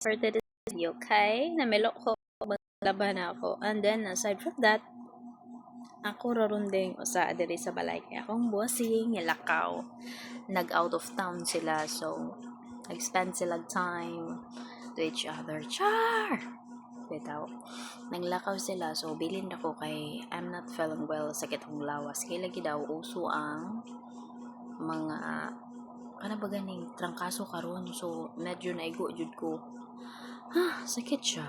for today's video, okay? Namelo ko, maglaban ako. And then, aside from that, ako rarunding usa diri sa balay kay akong bossing nilakaw. Nag-out of town sila, so nag-spend sila time to each other. Char! Bitaw. Naglakaw sila, so bilin ako kay I'm not feeling well, sakit ang lawas. Kaya lagi daw uso ang mga kana ba ganing trangkaso karon, so medyo naigo jud ko. Sakit siya.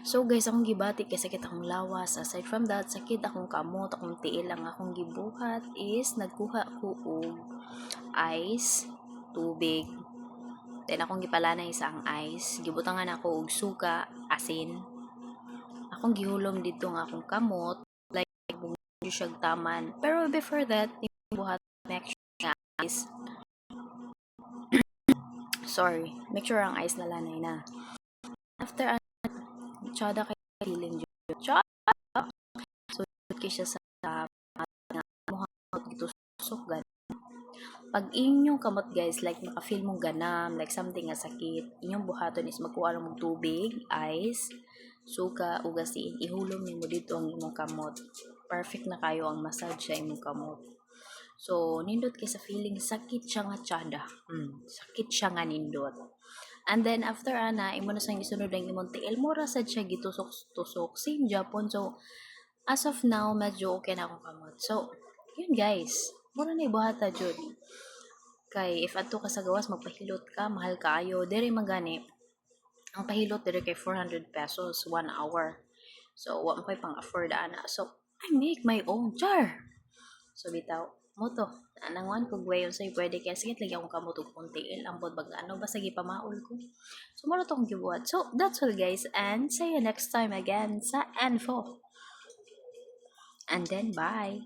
So guys, akong gibati kay sakit akong lawas. Aside from that, sakit akong kamot, akong tiil ang akong gibuhat is nagkuha ko og ice, tubig. Then akong gipalanay sa ang ice, gibutangan ako og suka, asin. Akong gihulom dito nga akong kamot, like bugyo siya taman. Pero before that, buhat make sure nga ice. Sorry, make sure ang ice nalanay na. After tsada kay feeling jud. Tsada. So kay siya sa muhang gitusok gan. Pag inyong kamot guys, like maka-feel mong ganam, like something nga sakit, inyong buhaton is magkuha mong tubig, ice, suka, ug asin, ihulom nimo dito ang imong kamot. Perfect na kayo ang massage sa imong kamot. So, nindot kay sa feeling sakit siya nga tsada. Sakit siya nga nindot. And then after ana, imo na sang gisunod ang imong tiil, mura sad siya gitusok-tusok, same Japon. So, as of now, medyo okay na akong kamot. So, yun guys, mura na ibuhata jud. Kay if adto ka sa gawas magpahilot ka, mahal kaayo. Dere magani. Ang pahilot dere kay 400 pesos 1 hour. So, wa mo pang afford ana. So, I make my own char. So, bitaw, mo to. Anangwan kog way unsay pwede kay sige lagi akong kamot og konti ambot bag ano basta gipamaol ko. So, mara to akong gibuhat. So, that's all guys, and see you next time again sa Info. And then bye.